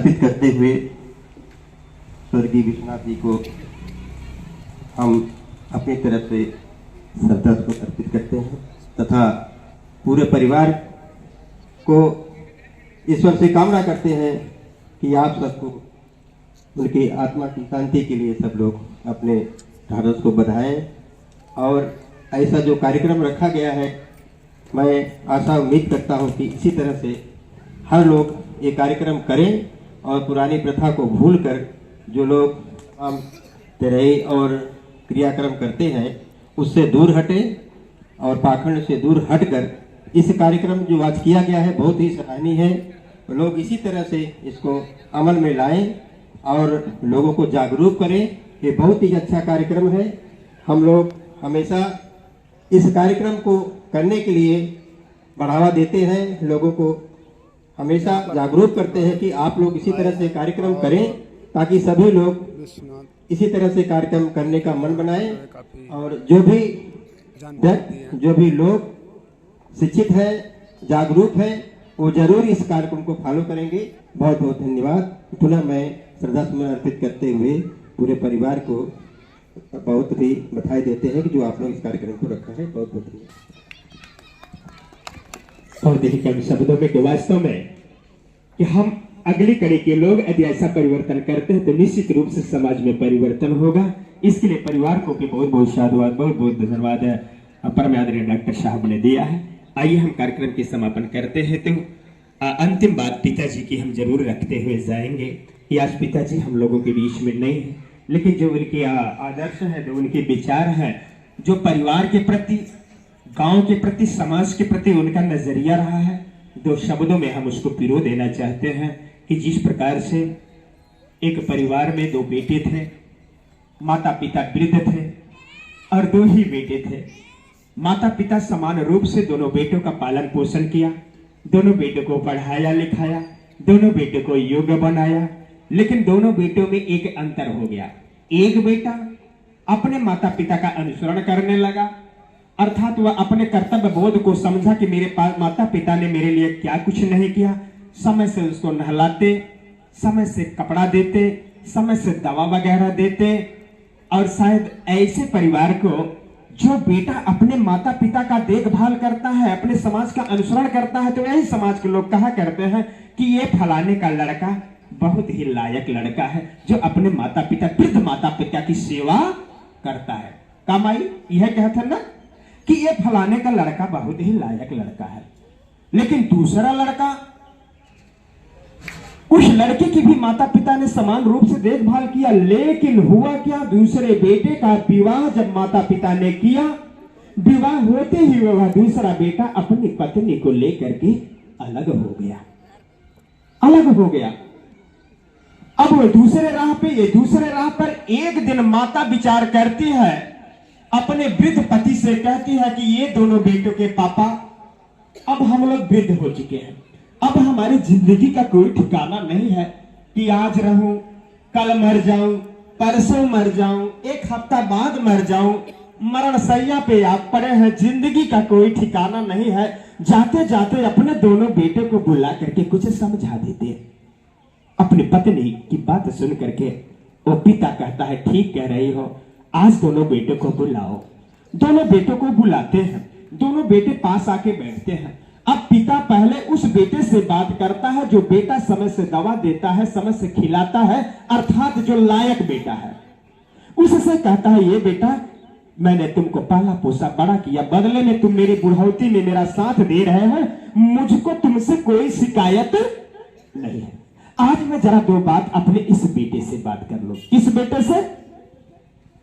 अर्पित करते हुए स्वर्गीय विश्वनाथ जी को हम अपनी तरफ से श्रद्धा को अर्पित करते हैं तथा पूरे परिवार को ईश्वर से कामना करते हैं कि आप सबको उनकी आत्मा की शांति के लिए सब लोग अपने ढाढ़स को बढ़ाएं। और ऐसा जो कार्यक्रम रखा गया है, मैं आशा उम्मीद करता हूं कि इसी तरह से हर लोग ये कार्यक्रम करें और पुरानी प्रथा को भूलकर जो लोग हम तेरही और क्रियाक्रम करते हैं उससे दूर हटें और पाखंड से दूर हटकर इस कार्यक्रम जो आज किया गया है बहुत ही सराहनीय है। लोग इसी तरह से इसको अमल में लाएं और लोगों को जागरूक करें। ये बहुत ही अच्छा कार्यक्रम है। हम लोग हमेशा इस कार्यक्रम को करने के लिए बढ़ावा देते हैं, लोगों को हमेशा जागरूक करते हैं कि आप लोग इसी तरह से कार्यक्रम करें ताकि सभी लोग इसी तरह से कार्यक्रम करने का मन बनाएं। और जो भी लोग शिक्षित है, जागरूक है, वो जरूर इस कार्यक्रम को फॉलो करेंगे। बहुत बहुत धन्यवाद। पुनः मैं श्रद्धा सुमन अर्पित करते हुए पूरे परिवार को बहुत ही बधाई देते हैं कि जो आप लोग इस कार्यक्रम को रखा है। बहुत बहुत धन्यवाद। और देखिए कभी शब्दों में वास्तव में कि हम अगली कड़ी के लोग यदि ऐसा परिवर्तन करते हैं तो निश्चित रूप से समाज में परिवर्तन होगा। इसके लिए परिवार को भी बहुत बहुत साधुवाद, बहुत बहुत धन्यवाद परम आदरणीय डॉक्टर साहब ने दिया है। आइए हम कार्यक्रम के समापन करते हैं। तो अंतिम बात पिताजी की हम जरूर रखते हुए जाएंगे कि आज पिताजी हम लोगों के बीच में नहीं है, लेकिन जो उनके आदर्श है, जो उनके विचार है, जो परिवार के प्रति, गांव के प्रति, समाज के प्रति उनका नजरिया रहा है, दो शब्दों में हम उसको पिरो देना चाहते हैं कि जिस प्रकार से एक परिवार में दो बेटे थे, माता पिता वृद्ध थे और दो ही बेटे थे। माता पिता समान रूप से दोनों बेटों का पालन पोषण किया, दोनों बेटों को पढ़ाया लिखाया, दोनों बेटों को योग्य बनाया। लेकिन दोनों बेटों में एक अंतर हो गया। एक बेटा अपने माता पिता का अनुसरण करने लगा, अर्थात वह अपने कर्तव्य बोध को समझा कि मेरे माता पिता ने मेरे लिए क्या कुछ नहीं किया। समय से उसको नहलाते, समय से कपड़ा देते, समय से दवा वगैरह देते। और शायद ऐसे परिवार को जो बेटा अपने माता पिता का देखभाल करता है, अपने समाज का अनुसरण करता है, तो यही समाज के लोग कहा करते हैं कि ये फलाने का लड़का बहुत ही लायक लड़का है जो अपने माता पिता, वृद्ध माता पिता की सेवा करता है। कामाई यह कहते हैं ना कि ये फलाने का लड़का बहुत ही लायक लड़का है। लेकिन दूसरा लड़का, उस लड़के की भी माता पिता ने समान रूप से देखभाल किया, लेकिन हुआ क्या, दूसरे बेटे का विवाह जब माता पिता ने किया, विवाह होते ही वह दूसरा बेटा अपनी पत्नी को लेकर के अलग हो गया, अलग हो गया। अब वो दूसरे राह पे, ये दूसरे राह पर एक दिन माता विचार करती है, अपने वृद्ध पति से कहती है कि ये दोनों बेटों के पापा, अब हम लोग वृद्ध हो चुके हैं, अब हमारी जिंदगी का कोई ठिकाना नहीं है कि आज रहूं, कल मर जाऊं, परसों मर जाऊं, एक हफ्ता बाद मर जाऊं, मरण सैया पे आप पड़े हैं, जिंदगी का कोई ठिकाना नहीं है। जाते जाते अपने दोनों बेटों को बुला करके कुछ समझा देते हैं। अपनी पत्नी की बात सुन करके वो पिता कहता है, ठीक कह रही हो, आज दोनों बेटों को बुलाओ। दोनों बेटों को बुलाते हैं, दोनों बेटे पास आके बैठते हैं। अब पिता पहले उस बेटे से बात करता है जो बेटा समय से दवा देता है, समय से खिलाता है, अर्थात जो लायक बेटा है। उससे कहता है, ये बेटा मैंने तुमको पाला पोसा बड़ा किया, बदले में तुम मेरी बुढ़ौती में मेरा साथ दे रहे हैं, मुझको तुमसे कोई शिकायत नहीं है। आज मैं जरा दो बात अपने इस बेटे से बात कर लो। किस बेटे से?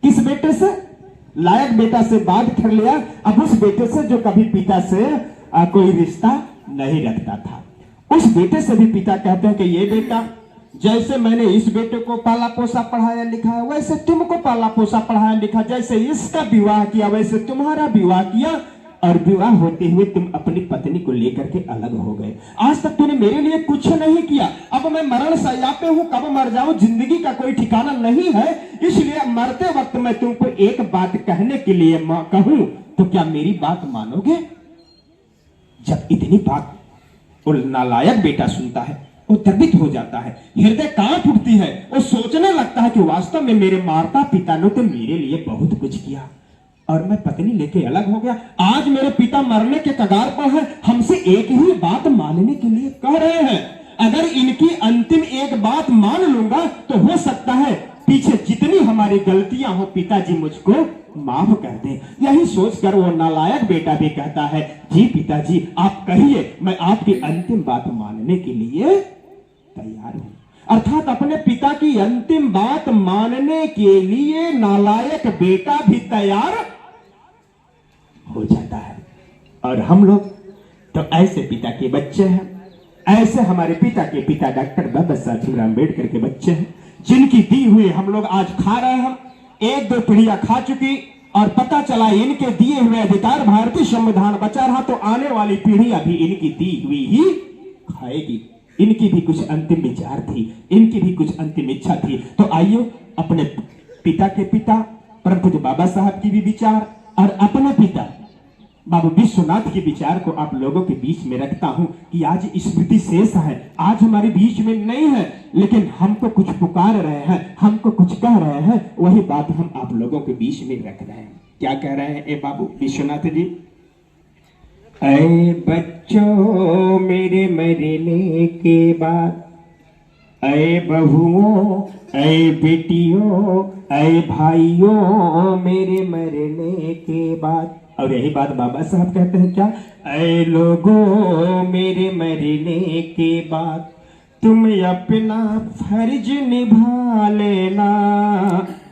किस बेटे से? लायक बेटा से बात कर लिया। अब उस बेटे से जो कभी पिता से कोई रिश्ता नहीं रखता था, उस बेटे से भी पिता कहते हैं कि ये बेटा, जैसे मैंने इस बेटे को पाला पोसा पढ़ाया लिखा वैसे तुमको पाला पोसा पढ़ाया लिखा, जैसे इसका विवाह किया वैसे तुम्हारा विवाह किया, और विवाह होते हुए तुम अपनी पत्नी को लेकर के अलग हो गए। आज तक तूने मेरे लिए कुछ नहीं किया, अब मैं मरण सैया पे हूं, कब मर जाऊं, जिंदगी का कोई ठिकाना नहीं है, इसलिए मरते वक्त मैं तुमको एक बात कहने के लिए कहूं तो क्या मेरी बात मानोगे? जब इतनी बात वो नालायक बेटा सुनता है वो द्रवित हो जाता है, हृदय कांप उठती है। वो सोचने लगता है कि वास्तव में मेरे माता पिता ने तो मेरे लिए बहुत कुछ किया और मैं पत्नी लेके अलग हो गया। आज मेरे पिता मरने के कगार पर है, हमसे एक ही बात मानने के लिए कह रहे हैं। अगर इनकी अंतिम एक बात मान लूंगा तो हो सकता है पीछे जितनी हमारी गलतियां हो पिताजी मुझको माफ कर दे। यही सोचकर वो नालायक बेटा भी कहता है, जी पिताजी आप कहिए, मैं आपकी अंतिम बात मानने के लिए तैयार हूं। अर्थात अपने पिता की अंतिम बात मानने के लिए नालायक बेटा भी तैयार हो जाता है। और हम लोग तो ऐसे पिता के बच्चे हैं, ऐसे हमारे पिता के पिता डॉक्टर बाबा साहब भीमराव अम्बेडकर के बच्चे हैं, जिनकी दी हुई हम लोग आज खा रहे हैं। एक दो पीढ़ियां खा चुकी और पता चला इनके दिए हुए अधिकार भारतीय संविधान बचा रहा तो आने वाली पीढ़ियां भी इनकी दी हुई ही खाएगी। इनकी भी कुछ अंतिम विचार थी, इनकी भी कुछ अंतिम इच्छा थी। तो आइए अपने पिता के पिता परम पूज्य बाबा साहब की भी विचार और अपने पिता बाबा विश्वनाथ के विचार को आप लोगों के बीच में रखता हूं कि आज स्मृति शेष है, आज हमारे बीच में नहीं है, लेकिन हमको कुछ पुकार रहे हैं, हमको कुछ कह रहे हैं, वही बात हम आप लोगों के बीच में रख रहे हैं। क्या कह रहे हैं ए बाबू विश्वनाथ जी? ऐ बच्चों मेरे मरने के बाद, ऐ बहुओं, ऐ बेटियों, ऐ भाइयों मेरे मरने के बाद। और यही बात बाबा साहब कहते हैं क्या? ऐ लोगों मेरे मरने के बाद तुम अपना फर्ज निभा लेना,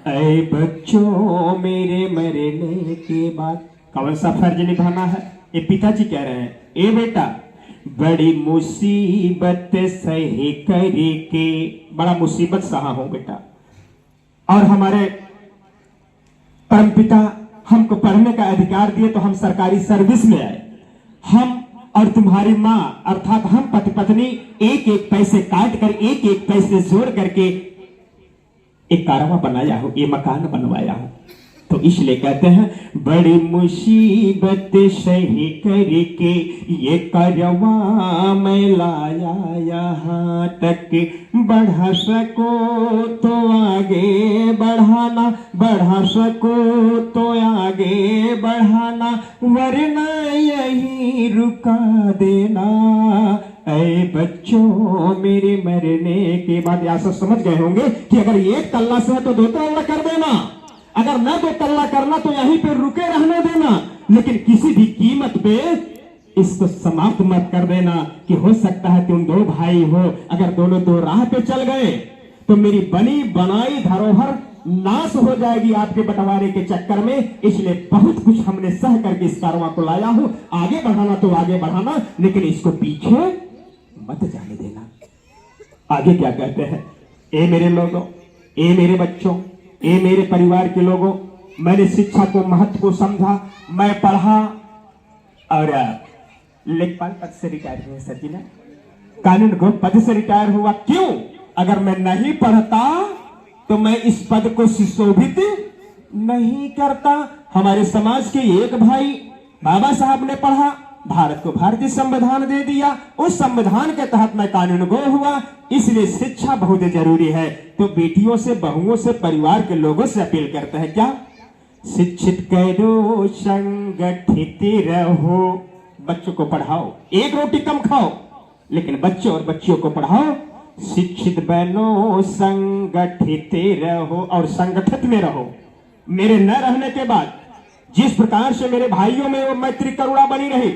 ऐ बच्चों मेरे मरने के बाद। कौन सा फर्ज निभाना है? ये पिताजी कह रहे हैं, ए बेटा बड़ी मुसीबत सही करके, बड़ा मुसीबत सहा हो बेटा। और हमारे परमपिता हमको पढ़ने का अधिकार दिए तो हम सरकारी सर्विस में आए। हम और तुम्हारी माँ अर्थात हम पति पत्नी एक एक पैसे काट कर, एक एक पैसे जोड़ करके एक कारवा बनाया हो, ये मकान बनवाया हो। तो इसलिए कहते हैं बड़ी मुसीबत सही करके ये कारवा मैं लाया यहाँ तक, बढ़ा सको तो आगे बढ़ाना, बढ़ा सको तो आगे बढ़ाना, वरना यही रुका देना, ऐ बच्चों मेरे मरने के बाद। ऐसा समझ गए होंगे कि अगर एक तल्ला से है तो दो तल्ला कर देना, अगर न दो तल्ला करना तो यहीं पे रुके रहने देना, लेकिन किसी भी कीमत पे इसको समाप्त मत कर देना कि हो सकता है तुम दो भाई हो, अगर दोनों दो राह पे चल गए तो मेरी बनी बनाई धरोहर नाश हो जाएगी आपके बंटवारे के चक्कर में। इसलिए बहुत कुछ हमने सह करके इस कारवां को लाया हूं। आगे बढ़ाना तो आगे बढ़ाना, लेकिन इसको पीछे मत जाने देना। आगे क्या कहते हैं? ए मेरे लोगों, ए मेरे बच्चों, ए मेरे परिवार के लोगों, मैंने शिक्षा को महत्व को समझा, मैं पढ़ा और लेखपाल पद से रिटायर हुए सर जी ने, कानून गो पद से रिटायर हुआ। क्यों? अगर मैं नहीं पढ़ता तो मैं इस पद को सुशोभित नहीं करता। हमारे समाज के एक भाई बाबा साहब ने पढ़ा, भारत को भारतीय संविधान दे दिया, उस संविधान के तहत मैं कानून गो हुआ। इसलिए शिक्षा बहुत जरूरी है। तो बेटियों से, बहुओं से, परिवार के लोगों से अपील करते हैं क्या? शिक्षित करो, संगठित रहो, बच्चों को पढ़ाओ, एक रोटी कम खाओ, लेकिन बच्चों और बच्चियों को पढ़ाओ। शिक्षित बनो, संगठित रहो और संगठित में रहो। मेरे न रहने के बाद जिस प्रकार से मेरे भाइयों में वो मैत्री करुणा बनी रही,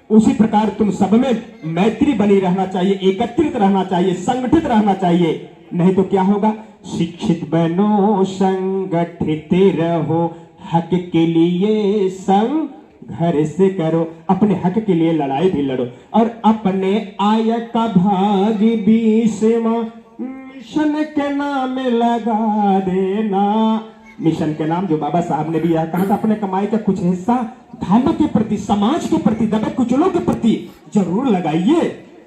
उसी प्रकार तुम सब में मैत्री बनी रहना चाहिए, एकत्रित रहना चाहिए, संगठित रहना चाहिए। नहीं तो क्या होगा? शिक्षित बनो, संगठित रहो, हक के लिए संघर्ष करो, अपने हक के लिए लड़ाई भी लड़ो और अपने आय का भाग भी सेवा मिशन के नाम लगा देना। मिशन के नाम जो बाबा साहब ने भी यह कहा था, अपने कमाई का कुछ हिस्सा धर्म के प्रति, समाज के प्रति, दबे कुचलों के प्रति जरूर लगाइए।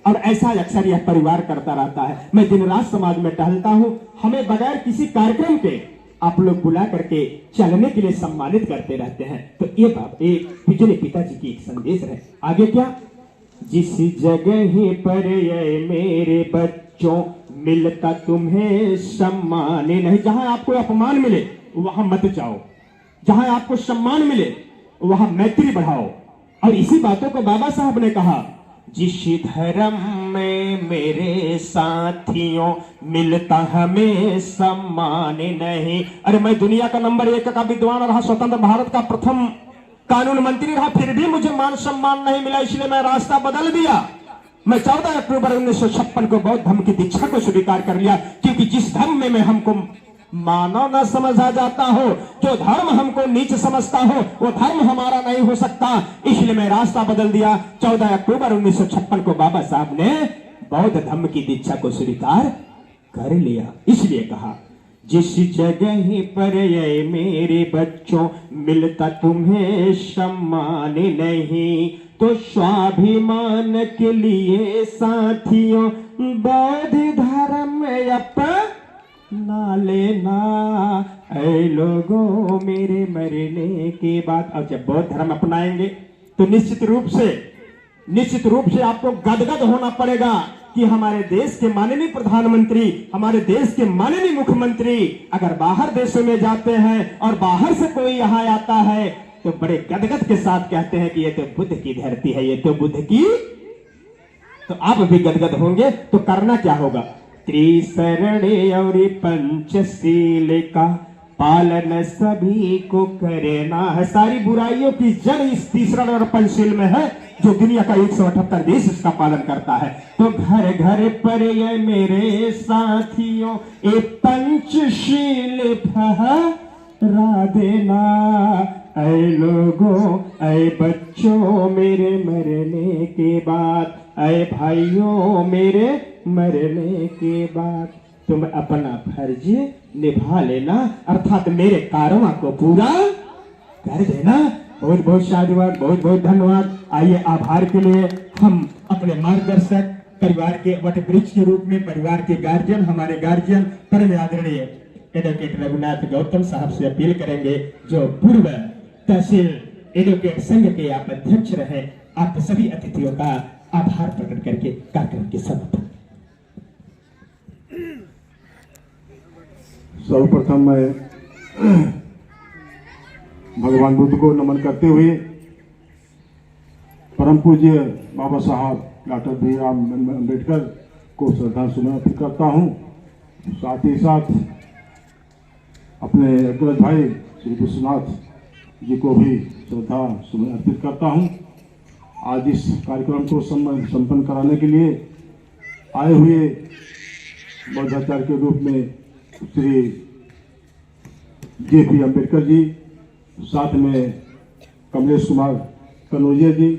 और ऐसा अक्सर यह परिवार करता रहता है। मैं दिन रात समाज में टहलता हूं, हमें बगैर किसी कार्यक्रम के आप लोग बुला करके चलने के लिए सम्मानित करते रहते हैं। तो ये बात एक पिछले पिताजी की एक संदेश है। आगे क्या? जिस जगह पर ये मेरे बच्चों मिलता तुम्हें सम्मान नहीं, जहां आपको अपमान मिले वहां मत जाओ, जहां आपको सम्मान मिले वहां मैत्री बढ़ाओ। और इसी बातों को बाबा साहब ने कहा, जिस धर्म में मेरे साथियों मिलता हमें सम्मान नहीं। अरे मैं दुनिया का नंबर 1 का विद्वान रहा, स्वतंत्र भारत का प्रथम कानून मंत्री रहा, फिर भी मुझे मान सम्मान नहीं मिला, इसलिए मैं रास्ता बदल दिया। मैं 14 अक्टूबर 1956 को बौद्ध धर्म की दीक्षा को स्वीकार कर लिया, क्योंकि जिस धर्म में हमको मानव न समझा जाता हो, जो धर्म हमको नीच समझता हो, वो धर्म हमारा नहीं हो सकता, इसलिए मैं रास्ता बदल दिया। 14 अक्टूबर 1956 को बाबा साहब ने बौद्ध धर्म की दीक्षा को स्वीकार कर लिया। इसलिए कहा, जिस जगह पर ये मेरे बच्चों मिलता तुम्हें सम्मान नहीं, तो स्वाभिमान के लिए साथियों बौद्ध धर्म अपना लेना। ऐ लोगों मेरे मरने के बाद, अब जब बौद्ध धर्म अपनाएंगे तो निश्चित रूप से आपको गदगद होना पड़ेगा कि हमारे देश के माननीय प्रधानमंत्री, हमारे देश के माननीय मुख्यमंत्री अगर बाहर देशों में जाते हैं और बाहर से कोई यहाँ आता है तो बड़े गदगद के साथ कहते हैं कि ये तो बुद्ध की धरती है, ये तो बुद्ध की। तो आप भी गदगद होंगे तो करना क्या होगा? त्रिशरण और पंचशील का पालन सभी को करना है। सारी बुराइयों की जड़ इस तीसरण और पंचशील में है, जो दुनिया का 178 देश इसका पालन करता है। तो घर घर पर ये मेरे साथियों ये पंचशील फहरा देना। ऐ लोगों, ऐ बच्चों मेरे मरने के बाद, ऐ भाइयों मेरे मरने के बाद तुम अपना फर्ज निभा लेना, अर्थात मेरे कारवां को पूरा कर देना। बहुत बहुत साधुवाद, बहुत बहुत धन्यवाद। आइए आभार के लिए हम अपने मार्गदर्शक, परिवार के वट वृक्ष के रूप में परिवार के गार्जियन, हमारे गार्जियन परम आदरणीय एडवोकेट रघुनाथ गौतम साहब से अपील करेंगे, जो पूर्व तहसील एडवोकेट संघ के आप अध्यक्ष रहे। आप सभी अतिथियों का आभार प्रकट करके कार्यक्रम के समापन। सर्वप्रथम मैं भगवान बुद्ध को नमन करते हुए परम पूज्य बाबा साहब डॉक्टर भीमराव अम्बेडकर को श्रद्धा सुमन अर्पित करता हूँ। साथ ही साथ अपने अग्रज भाई श्री विश्वनाथ जी को भी श्रद्धा सुमन अर्पित करता हूँ। आज इस कार्यक्रम को संपन्न कराने के लिए आए हुए बौद्धाचार्य के रूप में श्री JP अम्बेडकर जी, साथ में कमलेश कुमार कनौजिया जी,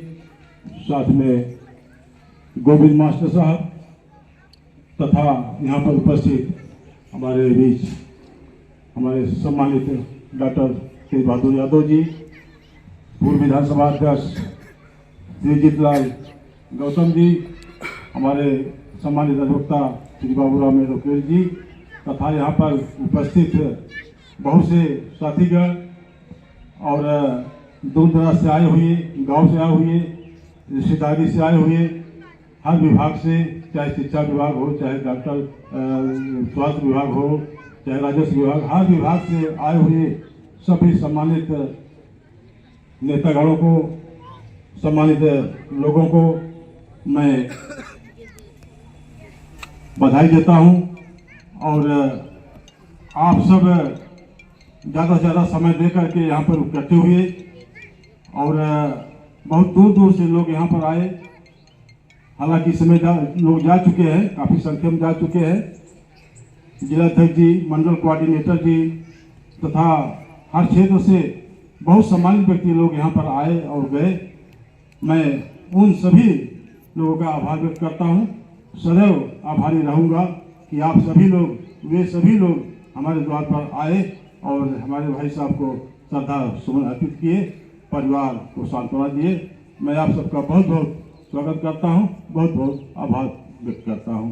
साथ में गोविंद मास्टर साहब तथा यहाँ पर उपस्थित हमारे बीच हमारे सम्मानित डॉक्टर तेज बहादुर यादव जी, पूर्व विधानसभा अध्यक्ष श्री जीतलाल गौतम जी, हमारे सम्मानित अधिवक्ता श्री बाबूराम एडवोकेट जी तथा यहाँ पर उपस्थित बहुत से साथीगण और दूर दराज से आए हुए, गांव से आए हुए, रिश्तेदारी से आए हुए, हर विभाग से, चाहे शिक्षा विभाग हो, चाहे डॉक्टर स्वास्थ्य विभाग हो, चाहे राजस्व विभाग, हर विभाग से आए हुए सभी सम्मानित नेतागणों को, सम्मानित लोगों को मैं बधाई देता हूं। और आप सब ज़्यादा से ज़्यादा समय दे करके यहाँ पर इकट्ठे हुए और बहुत दूर दूर से लोग यहाँ पर आए। हालांकि इस समय लोग जा चुके हैं, काफ़ी संख्या में जा चुके हैं। जिलाध्यक्ष जी, मंडल कोऑर्डिनेटर जी तथा हर क्षेत्र से बहुत सम्मानित व्यक्ति लोग यहाँ पर आए और गए। मैं उन सभी लोगों का आभार व्यक्त करता हूँ। सदैव आभारी रहूँगा कि आप सभी लोग, वे सभी लोग हमारे द्वार पर आए और हमारे भाई साहब को श्रद्धा सुमन अर्पित किए, परिवार को सांत्वना दिए। मैं आप सबका बहुत बहुत स्वागत करता हूं, बहुत बहुत आभार व्यक्त करता हूं।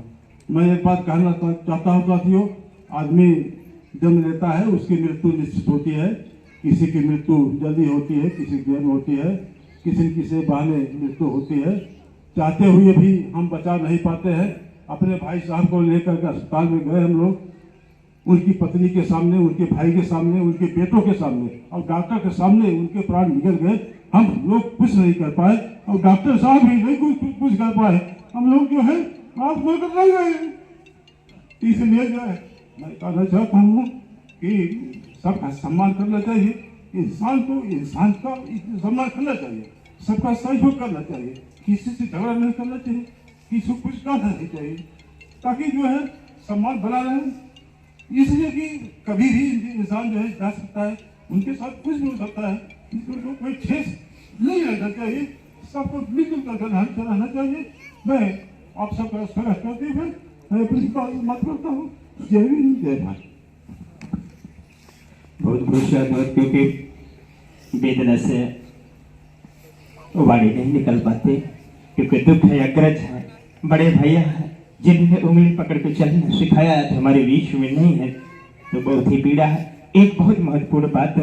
मैं एक बात कहना चाहता हूं साथियों, आदमी जन्म लेता है, उसकी मृत्यु निश्चित होती है। किसी की मृत्यु जल्दी होती है, किसी की देर में होती है, किसी न किसी बहाने मृत्यु होती है। चाहते हुए भी हम बचा नहीं पाते हैं। अपने भाई साहब को लेकर के अस्पताल में गए हम लोग, उनकी पत्नी के सामने, उनके भाई के सामने, उनके बेटों के सामने और डॉक्टर के सामने उनके प्राण निकल गए। हम लोग कुछ नहीं कर पाए और डॉक्टर साहब भी नहीं कुछ कर पाए। हम लोग जो है आप कर रह गए। इसलिए जो है मैं कहना चाहता हूँ कि सबका सम्मान करना चाहिए। इंसान को इंसान का सम्मान करना चाहिए, सबका सहयोग करना चाहिए, किसी से झगड़ा नहीं करना चाहिए, किसी को कुछ कहना नहीं चाहिए, ताकि जो है सम्मान बना रहे। इसलिए कि कभी भी इंसान जो है जा सकता है, उनके साथ कुछ भी हो सकता है, इनको कोई ठेस नहीं रहना चाहिए, सबको मिलजुल कर चलाना चाहिए। मैं आप सबका स्वागत करते हुए मैं अपनी बात मत करता हूँ। जय हिंद, जय भारत। बहुत बहुत क्योंकि वेदना से वाणी नहीं निकल पाते, क्योंकि दुख है, अग्रज है, बड़े भैया है जिन्होंने उंगली पकड़ के चलना सिखाया है, हमारे बीच में नहीं है, तो बहुत ही पीड़ा है। एक बहुत महत्वपूर्ण बात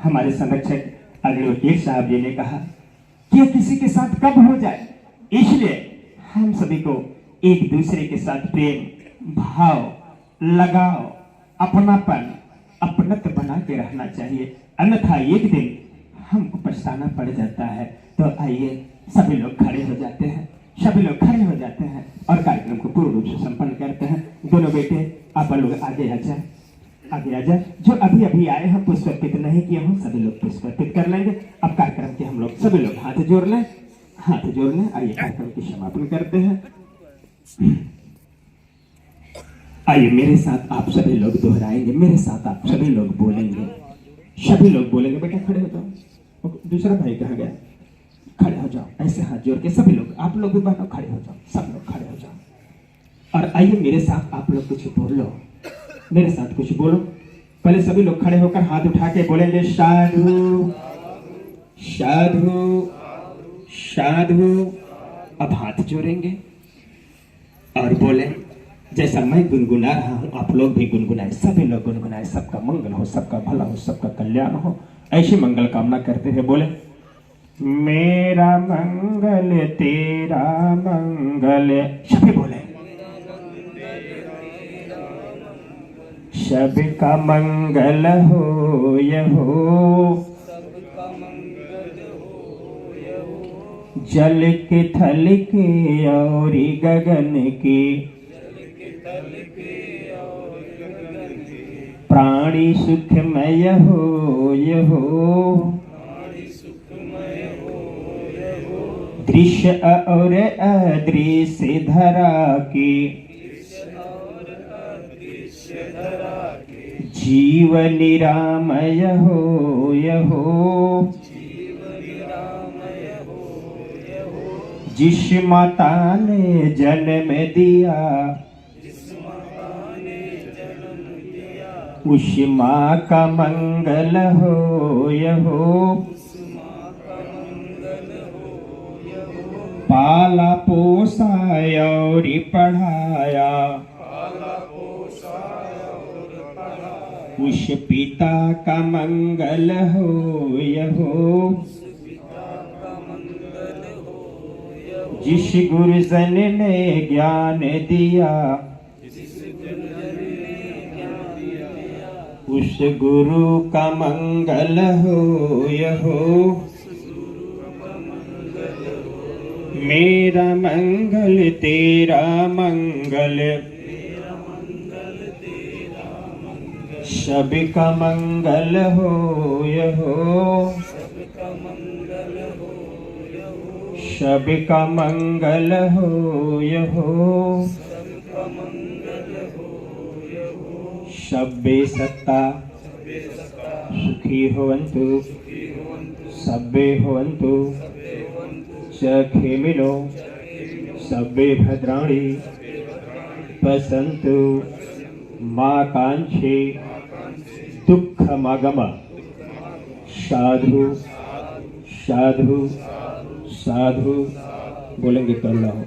हमारे संरक्षक आदरणीय वकील साहब जी ने कहा कि यह किसी के साथ कब हो जाए, इसलिए हम सभी को एक दूसरे के साथ प्रेम भाव, लगाव, अपनापन, अपनत्व बना के रहना चाहिए, अन्यथा एक दिन हमको पछताना पड़ जाता है। तो आइए सभी लोग खड़े हो जाते हैं, सभी लोग खड़े हो जाते हैं और कार्यक्रम को पूर्ण रूप से संपन्न करते हैं। दोनों बेटे आप लोग आगे आ जाए, आगे आ जाए। जो अभी अभी आए हैं पुष्प अर्पित नहीं किए हों, सभी लोग पुष्प अर्पित कर लेंगे। अब कार्यक्रम के हम लोग सभी लोग हाथ जोड़ लें, हाथ जोड़ लें। आइए कार्यक्रम की समापन करते हैं। आइए मेरे साथ आप सभी लोग दोहराएंगे, मेरे साथ आप सभी लोग बोलेंगे, सभी लोग बोलेंगे। बेटा खड़े हो जाओ, दूसरा भाई कहाँ गया? खड़े हो जाओ, ऐसे हाथ जोड़ के सभी लोग, आप लोग भी बनो, खड़े हो जाओ, सब लोग खड़े हो जाओ। और आइए मेरे साथ आप लोग कुछ बोलो, मेरे साथ कुछ बोलो। पहले सभी लोग खड़े होकर हाथ उठा के बोलेंगे साधु साधु साधु। अब हाथ जोड़ेंगे और बोले जैसा मैं गुनगुना रहा हूं आप लोग भी गुनगुनाए, सभी लोग गुनगुनाए। सबका मंगल हो, सबका भला हो, सबका कल्याण हो, ऐसी मंगल कामना करते हुए बोले मेरा मंगल तेरा मंगल। सभी बोले सबका मंगल हो यहो, जल के थल के और गगन के, प्राणी सुखमय हो यहो, दृश्य और अदृश्य धरा के, जीव निरामय हो यहो, जिस माता ने जन्म दिया उस माँ का मंगल हो यहो, पाला पोसा और पढ़ाया उस पिता का मंगल हो यहो, जिस गुरुजन ने ज्ञान दिया उस गुरु का मंगल हो यहो, मेरा मंगल तेरा मंगल, सबका मंगल हो यहो, सबका मंगल हो यहो, सब्बे सत्ता सुखी होवन्तु, सब्बे होवन्तु सखे मिलो, सब्बे भद्राणि पसन्तु, मा कांक्षे दुःखमागम। साधु साधु साधु बोलेंगे करुणा हो,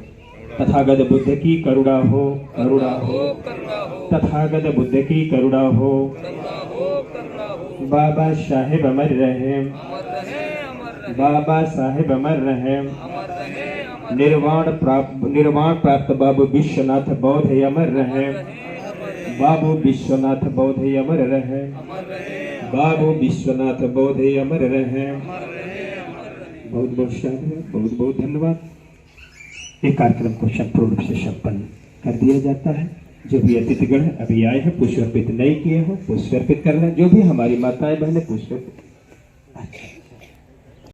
तथागत बुद्ध की करुणा हो, करुणा हो, तथागत बुद्ध की करुणा हो। बाबा साहेब अमर रहे, बाबा साहेब अमर रहे, निर्वाण प्राप्त बाबू विश्वनाथ बौद्ध अमर रहे। बाबू विश्वनाथ बौद्ध अमर रहे। बाबू विश्वनाथ बौद्ध अमर रहे। बहुत बहुत शाबाश, बहुत बहुत धन्यवाद। ये कार्यक्रम को संपूर्ण रूप से संपन्न कर दिया जाता है। जो भी अतिथिगण अभी आए हैं पुष्प अर्पित नहीं किए हो पुष्प अर्पित करना। जो भी हमारी माताएं बहनें पुष्प अर्पित। अच्छा।